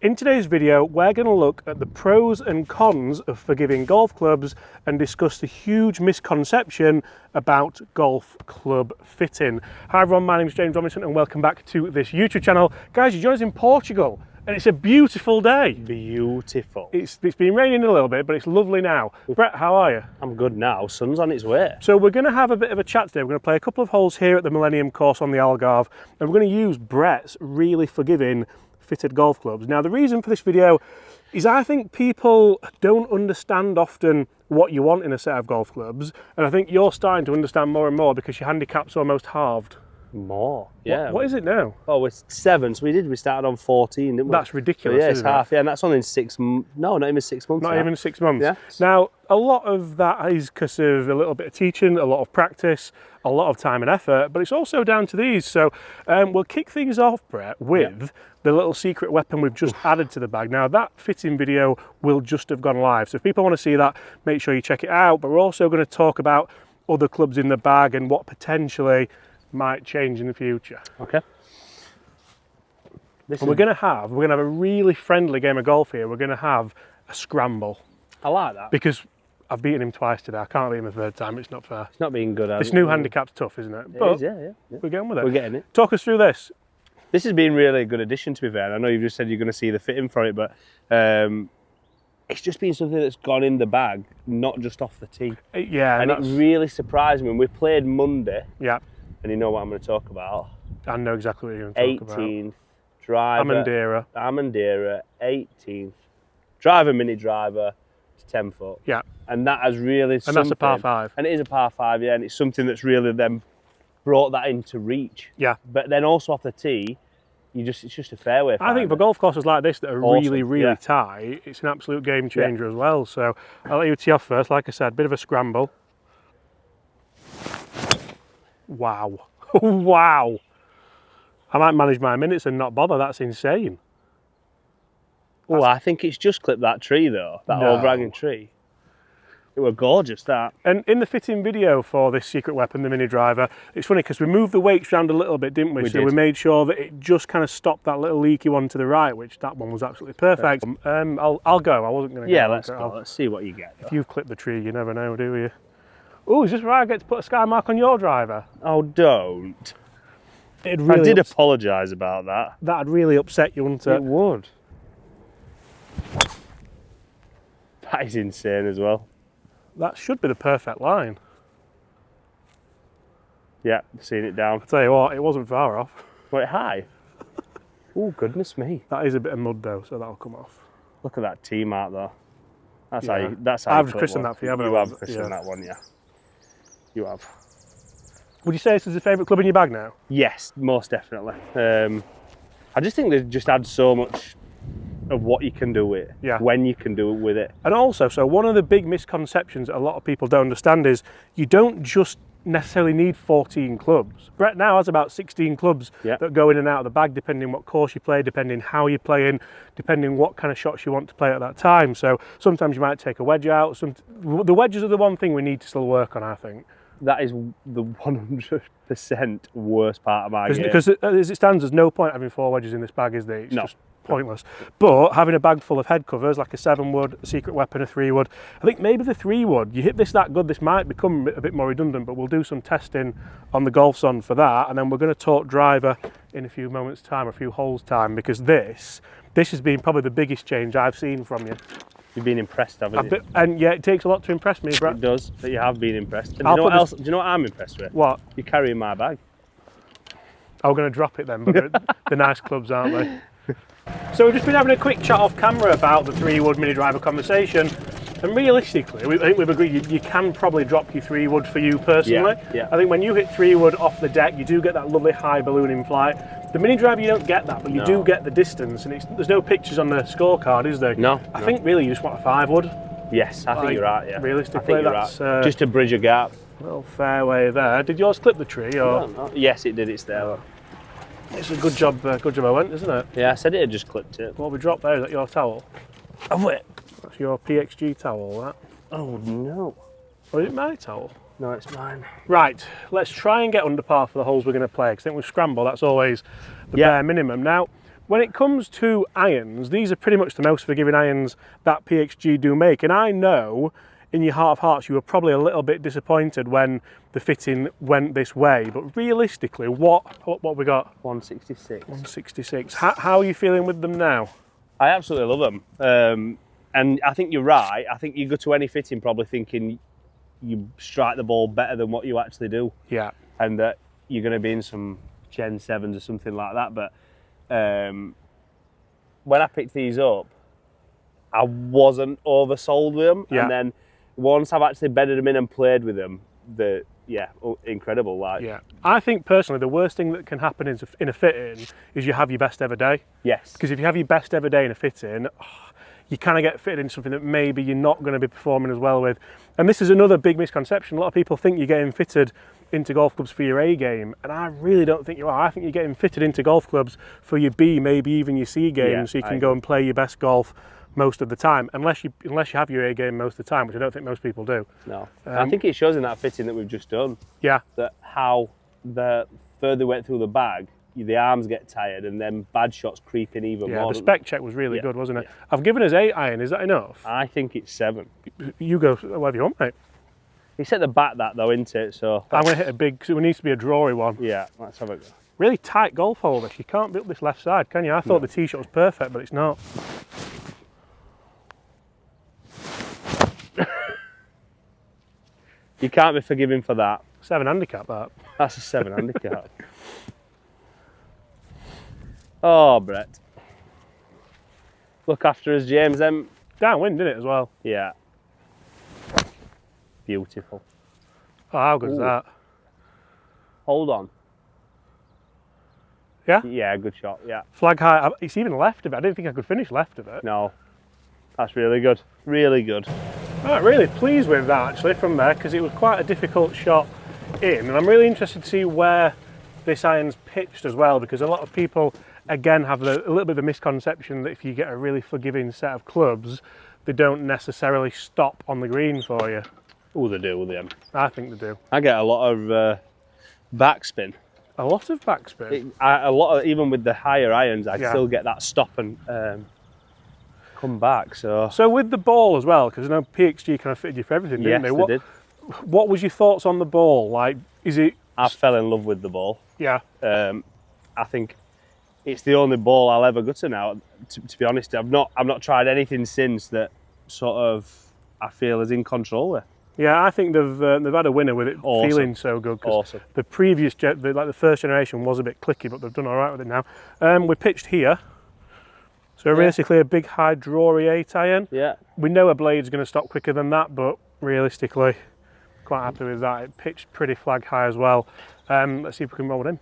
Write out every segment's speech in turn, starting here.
In today's video, we're going to look at the pros and cons of forgiving golf clubs and discuss the huge misconception about golf club fitting. Hi everyone, my name is James Robinson and welcome back to this YouTube channel. Guys, you joined us in Portugal and it's a beautiful day. Beautiful. It's been raining a little bit, but it's lovely now. Brett, how are you? I'm good now, sun's on its way. So we're going to have a bit of a chat today. We're going to play a couple of holes here at the Millennium course on the Algarve and we're going to use Brett's really forgiving fitted golf clubs. Now the reason for this video is I think people don't understand often what you want in a set of golf clubs, and I think you're starting to understand more and more because your handicap's almost halved. More, yeah. What is it now? Oh, we're 7, so we started on 14, didn't we? That's ridiculous. So yeah, it's half, yeah, and that's only in 6 months. No, not even 6 months. Not even 6 months. Yeah. Now, a lot of that is because of a little bit of teaching, a lot of practice, a lot of time and effort, but it's also down to these. So we'll kick things off, Brett, with the little secret weapon we've just added to the bag. Now, that fitting video will just have gone live, so if people want to see that, make sure you check it out. But we're also going to talk about other clubs in the bag and what potentially might change in the future. Okay. We're going to have a really friendly game of golf here. We're going to have a scramble. I like that. Because I've beaten him twice today. I can't beat him a third time. It's not fair. It's not being good. This new handicap's tough, isn't it? It is, yeah. We're getting with it. We're getting it. Talk us through this. This has been really a good addition, to be fair. I know you've just said you're going to see the fitting for it, but it's just been something that's gone in the bag, not just off the tee. Yeah. And it really surprised me. When we played Monday. Yeah. And you know what I'm going to talk about? I know exactly what you're going to talk 18th driver. Amandera, 18th. Driver, mini driver, it's 10 foot. Yeah. And that has really And that's a par 5. And it is a par 5, yeah, and it's something that's really then brought that into reach. Yeah. But then also off the tee, it's just a fairway. I think for golf courses like this that are awesome. really tight, it's an absolute game changer as well. So I'll let you tee off first. Like I said, bit of a scramble. Wow. Wow. I might manage my minutes and not bother. That's insane. Oh, I think it's just clipped that tree though, that overhanging tree. It was gorgeous, that. And in the fitting video for this secret weapon, the mini driver, it's funny because we moved the weights around a little bit, didn't we? We so did. we made sure that it just kind of stopped that little leaky one to the right, which that one was absolutely perfect. I'll go. I wasn't going to go. Yeah, let's go. Let's see what you get. If you've clipped the tree, you never know, do you? Oh, is this right? I get to put a sky mark on your driver? Oh, don't. Really I did apologise about that. That'd really upset you, wouldn't it? It would. That is insane as well. That should be the perfect line. Yeah, seeing it down. I'll tell you what, it wasn't far off. Wait, high? Oh, goodness me. That is a bit of mud though, so that'll come off. Look at that tee mark though. That's Yeah. how I've you christened that for you, haven't I? You have christened that one, yeah. You have. Would you say this is your favourite club in your bag now? Yes, most definitely. I just think they just add so much of what you can do with it, when you can do it with it. And also, so one of the big misconceptions that a lot of people don't understand is you don't just necessarily need 14 clubs. Brett now has about 16 clubs that go in and out of the bag, depending what course you play, depending how you're playing, depending what kind of shots you want to play at that time. So sometimes you might take a wedge out. The wedges are the one thing we need to still work on, I think. That is the 100% worst part of my game. Because as it stands, there's no point having 4 wedges in this bag, is there? It's just pointless. But having a bag full of head covers, like a 7-wood, a secret weapon, a 3-wood, I think maybe the 3-wood, you hit this that good, this might become a bit more redundant, but we'll do some testing on the Golf Zone for that, and then we're going to talk driver in a few moments' time, a few holes' time, because this has been probably the biggest change I've seen from you. You've been impressed, haven't you? And yeah, it takes a lot to impress me, Brett. It does, that you have been impressed. And do you know what else? Do you know what I'm impressed with? What? You're carrying my bag. I'm going to drop it then, but they're nice clubs, aren't they? So we've just been having a quick chat off camera about the 3-wood mini driver conversation, and realistically, I think we've agreed you can probably drop your 3-wood for you personally. Yeah. I think when you hit 3-wood off the deck, you do get that lovely high ballooning flight. The mini driver, you don't get that, but you do get the distance, and there's no pictures on the scorecard, is there? No. I think really you just want a 5-wood. Yes, I think you're right, yeah. Realistically, I think you're that's right. Just to bridge a gap. Little fairway there. Did yours clip the tree? Or? No. Yes, it did, it's there. It's a good job I went, isn't it? Yeah, I said it had just clipped it. What we dropped there, is that your towel? Oh, wait. That's your PXG towel, that. Oh, no. Or is it my towel? No, it's mine. Right, let's try and get under par for the holes we're going to play, because I think with scramble, that's always the bare minimum. Now, when it comes to irons, these are pretty much the most forgiving irons that PXG do make. And I know in your heart of hearts you were probably a little bit disappointed when the fitting went this way. But realistically, what we got? 166. 166. How are you feeling with them now? I absolutely love them. And I think you're right. I think you go to any fitting probably thinking you strike the ball better than what you actually do. Yeah. And that you're going to be in some Gen 7s or something like that. But when I picked these up, I wasn't oversold with them. Yeah. And then once I've actually bedded them in and played with them, incredible. Yeah. I think personally the worst thing that can happen in a fitting is you have your best ever day. Yes. Because if you have your best ever day in a fitting, you kind of get fitted into something that maybe you're not going to be performing as well with. And this is another big misconception. A lot of people think you're getting fitted into golf clubs for your A game, and I really don't think you are. I think you're getting fitted into golf clubs for your B, maybe even your C game, so you can go and play your best golf most of the time, unless you have your A game most of the time, which I don't think most people do. No. I think it shows in that fitting that we've just done. Yeah. That how the further we went through the bag, the arms get tired and then bad shots creep in even more. Yeah, the spec check was really good, wasn't it? Yeah. I've given us 8 iron, is that enough? I think it's 7. You go whatever you want, mate. He set the back that though, isn't it? So I'm going to hit a big, because it needs to be a drawy one. Yeah, let's have a go. Really tight golf hole this. You can't build this left side, can you? I thought the tee shot was perfect, but it's not. You can't be forgiving for that. 7 handicap, that. That's a 7 handicap. Oh, Brett. Look after us, James. Downwind, didn't it, as well? Yeah. Beautiful. Oh, how good is that? Hold on. Yeah? Yeah, good shot, yeah. Flag high. It's even left of it. I didn't think I could finish left of it. No. That's really good. Really good. I'm really pleased with that, actually, from there, because it was quite a difficult shot in. And I'm really interested to see where this iron's pitched as well, because a lot of people, again, have a little bit of a misconception that if you get a really forgiving set of clubs, they don't necessarily stop on the green for you. Oh, they do, them. I think they do. I get a lot of backspin. A lot of backspin? Even with the higher irons, I still get that stop and come back. So with the ball as well, because I know PXG kind of fitted you for everything, didn't they? Yes, they did. What was your thoughts on the ball? Like, is it... I fell in love with the ball. Yeah. I think it's the only ball I'll ever go to now. To be honest, I've not tried anything since that sort of I feel is in control with. Yeah, I think they've had a winner with it feeling so good. Awesome. The previous, the first generation was a bit clicky, but they've done all right with it now. We pitched here, so basically a big high drawy 8 iron. Yeah. We know a blade's going to stop quicker than that, but realistically, quite happy with that. It pitched pretty flag high as well. Let's see if we can roll it in.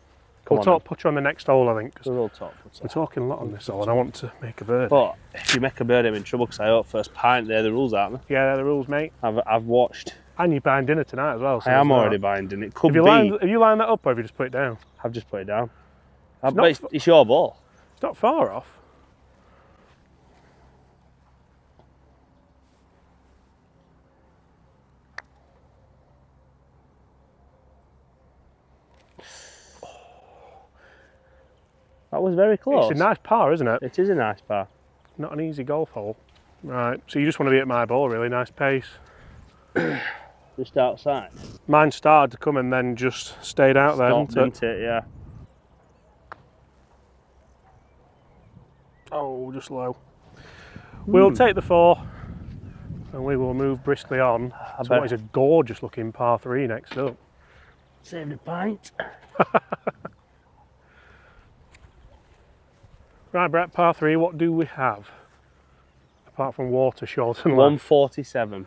We'll talk putter on the next hole, I think. We'll talk putter. We're talking a lot on this hole, and I want to make a birdie. But if you make a birdie, I'm in trouble because I hope first pint. They're the rules, aren't they? Yeah, they're the rules, mate. I've watched. And you're buying dinner tonight as well. So I am already buying dinner. It could be. Have you lined that up, or have you just put it down? I've just put it down. It's your ball. It's not far off. That was very close. It's a nice par, isn't it? It is a nice par. Not an easy golf hole. Right, so you just want to be at my ball, really. Nice pace. Just outside. Mine started to come and then just stayed out there, didn't it? Yeah. Oh, just low. We'll take the 4 and we will move briskly on to what is a gorgeous looking par 3 next up. Save the pint. Right, Brett, par 3, what do we have? Apart from water short and 147.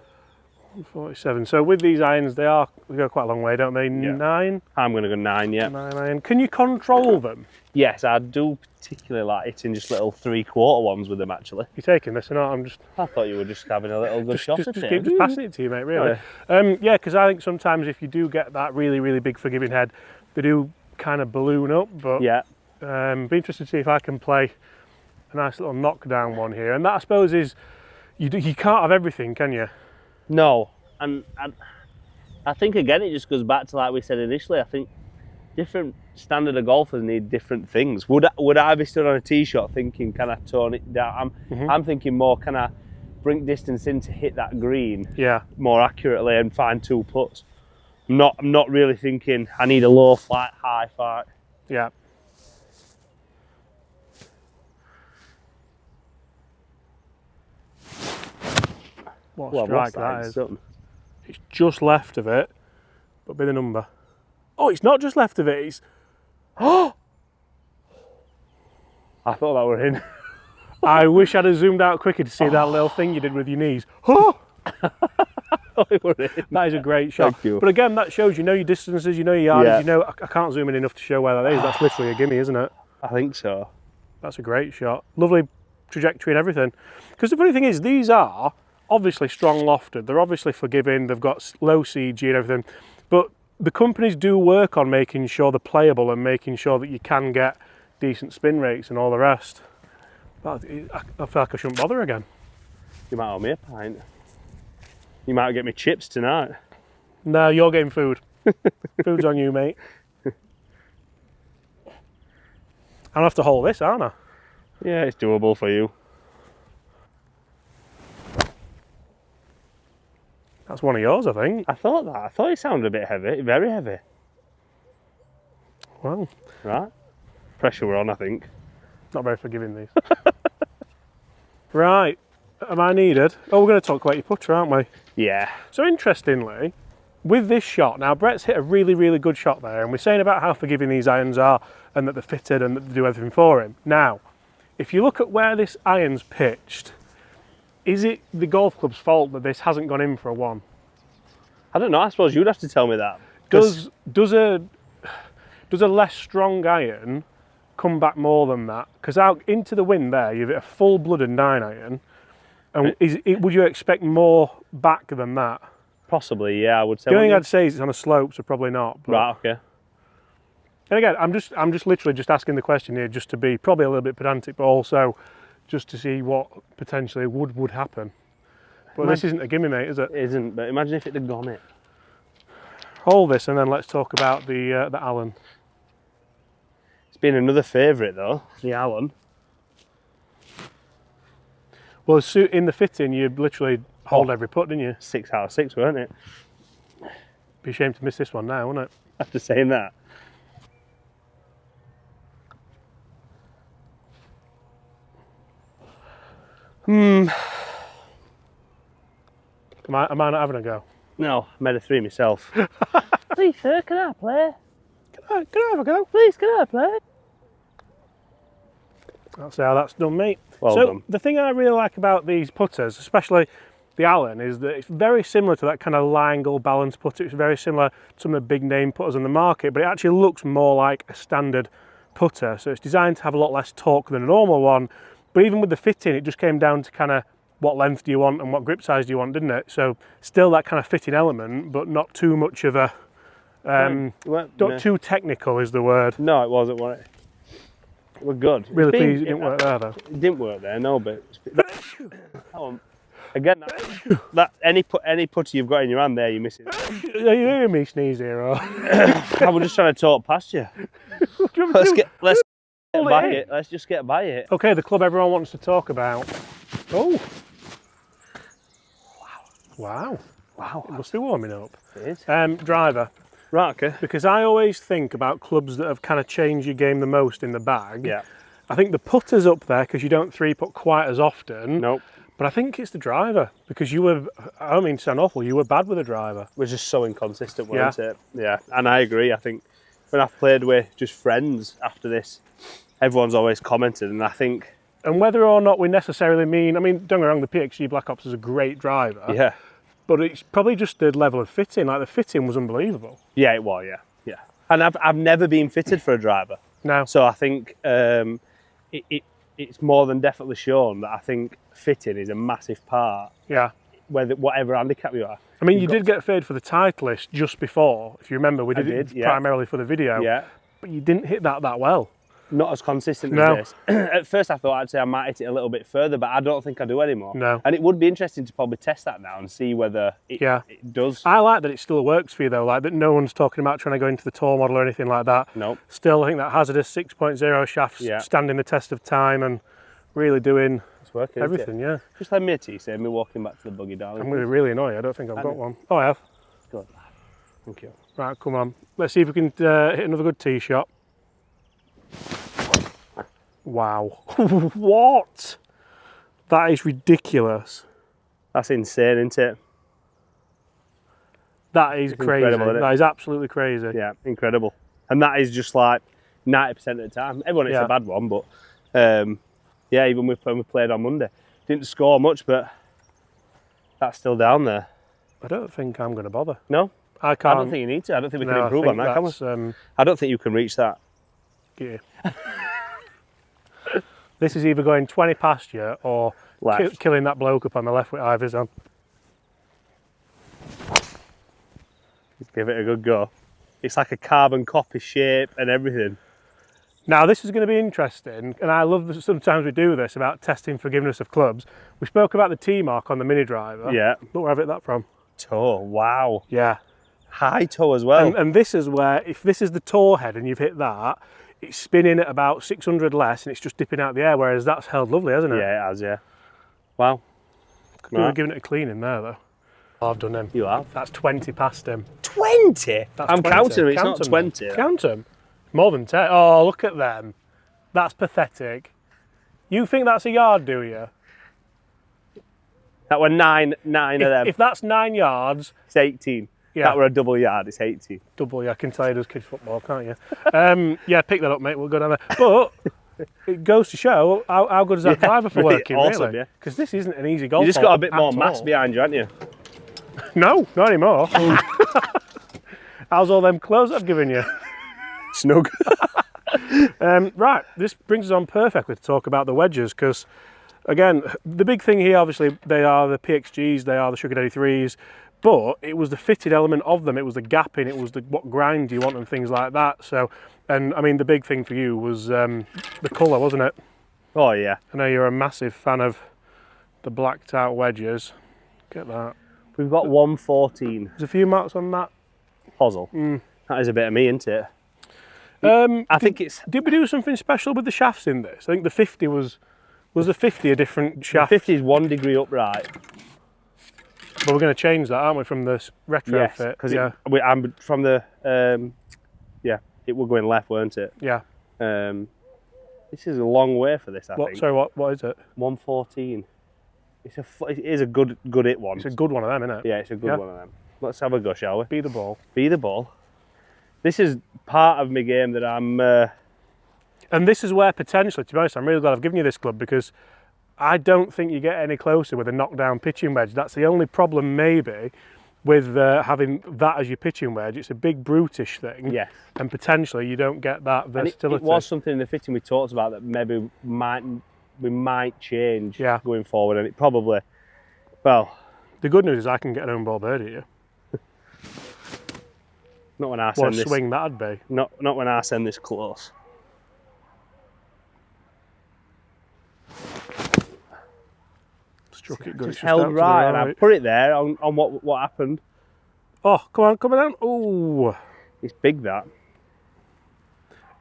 147. So with these irons, they go quite a long way, don't they? Yeah. 9? I'm going to go 9, yeah. 9 iron. Can you control them? Yes, I do particularly like hitting just little 3/4 ones with them, actually. You taking this or not? I thought you were just having a little good shot at it. Just passing it to you, mate, really. Yeah, because I think sometimes if you do get that really, really big forgiving head, they do kind of balloon up, but... Yeah. Be interested to see if I can play a nice little knockdown one here, and that I suppose is you can't have everything, can you? No, and I think again it just goes back to like we said initially. I think different standard of golfers need different things. Would I be stood on a tee shot thinking, can I tone it down? I'm thinking more, can I bring distance in to hit that green more accurately and find 2 putts? I'm not really thinking I need a low flight, high flight. Yeah. What a strike that is. It's just left of it, but be the number. Oh, it's not just left of it, it's... Oh! I thought that were in. I wish I'd have zoomed out quicker to see that little thing you did with your knees. Oh! That is a great shot. Thank you. But again, that shows you know your distances, you know your yardage, you know... I can't zoom in enough to show where that is. That's literally a gimme, isn't it? I think so. That's a great shot. Lovely trajectory and everything. Because the funny thing is, these are obviously strong lofted. They're obviously forgiving. They've got low CG and everything. But the companies do work on making sure they're playable and making sure that you can get decent spin rates and all the rest. But I feel like I shouldn't bother again. You might owe me a pint. You might get me chips tonight. No, you're getting food. Food's on you, mate. I'll have to hold this, aren't I? Yeah, it's doable for you. That's one of yours, I think. I thought that. I thought it sounded a bit heavy, very heavy. Well. Right. Pressure we're on, I think. Not very forgiving, these. Right. Am I needed? Oh, we're going to talk about your putter, aren't we? Yeah. So interestingly, with this shot, now Brett's hit a really, really good shot there, and we're saying about how forgiving these irons are and that they're fitted and that they do everything for him. Now, if you look at where this iron's pitched, is it the golf club's fault that this hasn't gone in for a 1? I don't know, I suppose you'd have to tell me that. Does a less strong iron come back more than that? Because out into the wind there, you've hit a full-blooded 9 iron, and would you expect more back than that? Possibly, yeah, I would say. The only thing I'd say is it's on a slope, so probably not. But... Right, okay. And again, I'm just literally just asking the question here just to be probably a little bit pedantic, but also just to see what potentially would happen. But this isn't a gimme, mate, is it? It isn't, but imagine if it had gone it. Hold this and then let's talk about the Allen. It's been another favourite though, the Allen. Well, in the fitting, you literally hold every putt, didn't you? 6 out of 6, weren't it? Be ashamed to miss this one now, wouldn't it? After saying that. Am I not having a go? No, I made a 3 myself. Please, sir, can I play? Can I have a go? Please, can I play? That's how that's done, mate. Well so done. The thing I really like about these putters, especially the Allen, is that it's very similar to that kind of lie angle balance putter. It's very similar to some of the big name putters on the market, but it actually looks more like a standard putter. So it's designed to have a lot less torque than a normal one. But even with the fitting, it just came down to kind of what length do you want and what grip size do you want, didn't it? So still that kind of fitting element, but not too much of a... not too technical is the word. No, it wasn't, was it? We're good. Really pleased it didn't work there, though. It didn't work there, no, but... Again, that any putter you've got in your hand there, you're missing. Are you hearing me sneeze here? Or? I was just trying to talk past you. Let's get by it. Let's just get by it. Okay, the club everyone wants to talk about. Oh. Wow. It must be warming up. It is. Driver. Right, okay. Because I always think about clubs that have kind of changed your game the most in the bag. Yeah. I think the putter's up there because you don't 3-putt quite as often. Nope. But I think it's the driver because you were, I don't mean to sound awful, you were bad with the driver. We're just so inconsistent, weren't it? Yeah, and I agree. I think when I've played with just friends after this, everyone's always commented, and I think... And whether or not we necessarily mean, I mean, don't get me wrong, the PXG Black Ops is a great driver. Yeah. But it's probably just the level of fitting. Like the fitting was unbelievable. Yeah, it was. Yeah. And I've never been fitted for a driver. No. So I think it's more than definitely shown that I think fitting is a massive part. Yeah. Whatever handicap you are. I mean, you did get fade for the Titleist just before. If you remember, we did it yeah. primarily for the video. Yeah. But you didn't hit that well. not as consistent as this. At first I thought actually I might hit it a little bit further, but I don't think I do anymore. No. And it would be interesting to probably test that now and see whether it does. I like that it still works for you though, like that no one's talking about trying to go into the tour model or anything like that. Nope. Still, I think that hazardous 6.0 shaft's standing the test of time and really doing working, everything, yeah. Just lend me a tea, save me walking back to the buggy, darling. I'm going to be really annoyed. I don't think I've got one. Oh, I have. Good. Thank you. Right, come on. Let's see if we can hit another good tee shot. Wow. What? That is ridiculous. That's insane, isn't it? That is crazy. That is absolutely crazy. Yeah, incredible. And that is just like 90% of the time. Everyone hits a bad one, but yeah, even when we played on Monday. Didn't score much, but that's still down there. I don't think I'm going to bother. No? I can't. I don't think you need to. I don't think we can improve on that, can we? I don't think you can reach that. Yeah. This is either going 20 past you or killing that bloke up on the left with Ivers on. Give it a good go. It's like a carbon copy shape and everything. Now this is going to be interesting, and I love that sometimes we do this about testing forgiveness of clubs. We spoke about the T mark on the mini driver. Yeah. Look where I've hit that from. Toe, wow. Yeah. High toe as well. And this is where, if this is the toe head and you've hit that, it's spinning at about 600 less and it's just dipping out the air, whereas that's held lovely, hasn't it? Yeah, it has, yeah. Wow. Could have given it a clean in there though. Oh, I've done him. You have? That's 20 past him. 20? I'm 20. counting them, it's not 20. Count them. More than 10. Oh, look at them. That's pathetic. You think that's a yard, do you? That were nine of them. If that's 9 yards... It's 18. Yeah. That were a double yard, it's 18. Double, yeah, I can tell you does kids football, can't you? Yeah, pick that up, mate, we'll go down there. But it goes to show how good is that driver for working, awesome, really? Because this isn't an easy golf. You just got a bit more mass behind you, haven't you? No, not anymore. How's all them clothes I've given you? Snug. Right, this brings us on perfectly to talk about the wedges, because again, the big thing here, obviously, they are the PXGs, they are the Sugar Daddy 3s, but it was the fitted element of them, it was the gapping, it was what grind you want and things like that. So, and I mean, the big thing for you was the colour, wasn't it? Oh yeah. I know you're a massive fan of the blacked out wedges. Get that. We've got 114. There's a few marks on that. Hosel. That is a bit of me, isn't it? I think it's... Did we do something special with the shafts in this? I think the 50 was the 50 a different shaft? The 50 is 1 degree upright. But we're going to change that, aren't we, from the retrofit? Yes, because I'm from the... it will go in left, won't it? Yeah. This is a long way for this, I think. Sorry, what is it? 114. It is a good hit one. It's a good one of them, isn't it? Yeah, it's a good one of them. Let's have a go, shall we? Be the ball. Be the ball. This is part of my game that I'm... And this is where potentially, to be honest, I'm really glad I've given you this club, because I don't think you get any closer with a knockdown pitching wedge. That's the only problem maybe with having that as your pitching wedge. It's a big brutish thing. Yes. And potentially you don't get that versatility. It was something in the fitting we talked about that maybe we might change going forward, and it probably, well... The good news is I can get an own ball birdie here. Not when I send this... What a swing that'd be. Not when I send this close. Struck it good. Just held right, and I put it there on what happened. Oh, come on, coming down. Oh, it's big, that.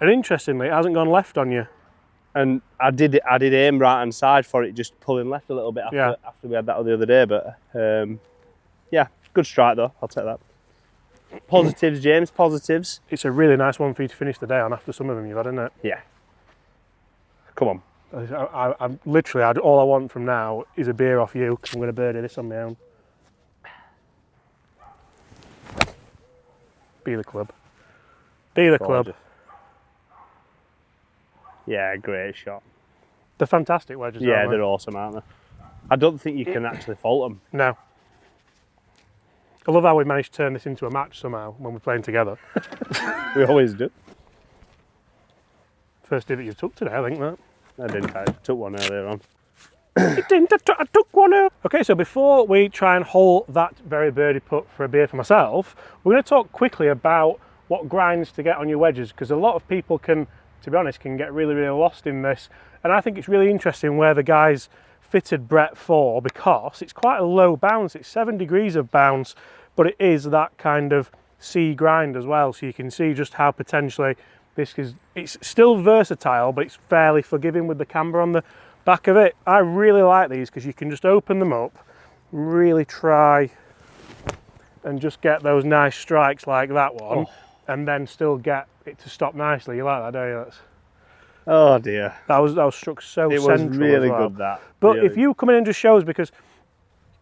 And interestingly, it hasn't gone left on you. And I did aim right hand side for it, just pulling left a little bit after we had that the other day. But yeah, good strike though. I'll take that. Positives, James. Positives. It's a really nice one for you to finish the day on after some of them you've had, isn't it? Yeah. Come on. I'm literally, all I want from now is a beer off you, because I'm going to birdie this on my own. Be the club. Be the club. Yeah, great shot. They're fantastic wedges, yeah, aren't they? They're awesome, aren't they? I don't think you can actually fault them. No. I love how we managed to turn this into a match somehow when we're playing together. We always do. First day that you've took today, I think, that. I didn't. I took one earlier on. I took one out. Okay, so before we try and haul that very birdie putt for a beer for myself, we're going to talk quickly about what grinds to get on your wedges, because a lot of people can to be honest, can get really, really lost in this. And I think it's really interesting where the guys fitted Brett for, because it's quite a low bounce. It's 7 degrees of bounce, but it is that kind of C grind as well. So you can see just how potentially this is, it's still versatile, but it's fairly forgiving with the camber on the back of it. I really like these because you can just open them up, really try and just get those nice strikes like that one, and then still get it to stop nicely. You like that, don't you? That's, oh dear. That was struck so central. It was really as well. good, that. But really. if you come in and just show us, because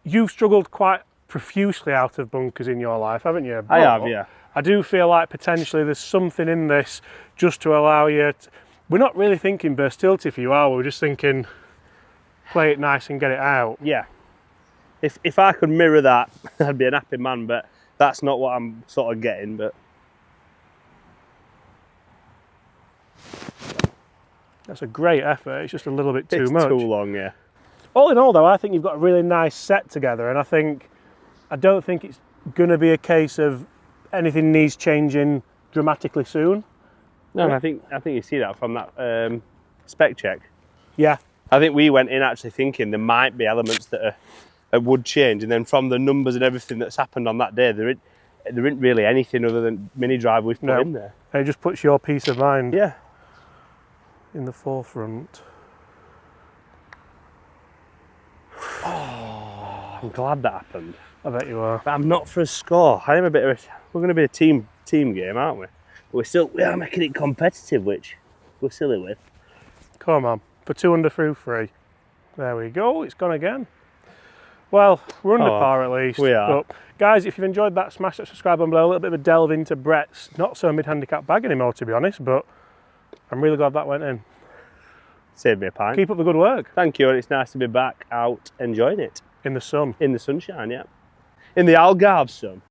you've struggled quite profusely out of bunkers in your life, haven't you? I have, yeah. I do feel like potentially there's something in this just to allow you to, we're not really thinking versatility for you, are we? We're just thinking play it nice and get it out. Yeah. If I could mirror that, I'd be an happy man, but that's not what I'm sort of getting. But that's a great effort. It's just a little bit too much. It's too long, yeah. All in all, though, I think you've got a really nice set together, and I don't think it's going to be a case of anything needs changing dramatically soon. No, I think you see that from that spec check. Yeah. I think we went in actually thinking there might be elements that would change, and then from the numbers and everything that's happened on that day, there isn't really anything other than mini drive we've put in there. And it just puts your peace of mind in the forefront. Oh, I'm glad that happened. I bet you are. But I'm not for a score. I am a bit of a, we're going to be a team game, aren't we? But we are making it competitive, which we're silly with. Come on, for 2 under through 3. There we go, it's gone again. Well, we're under par at least. We are. But guys, if you've enjoyed that, smash that subscribe button below. A little bit of a delve into Brett's not so mid-handicap bag anymore, to be honest, but I'm really glad that went in. Saved me a pint. Keep up the good work. Thank you, and it's nice to be back out enjoying it. In the sun. In the sunshine, yeah. In the Algarve sun.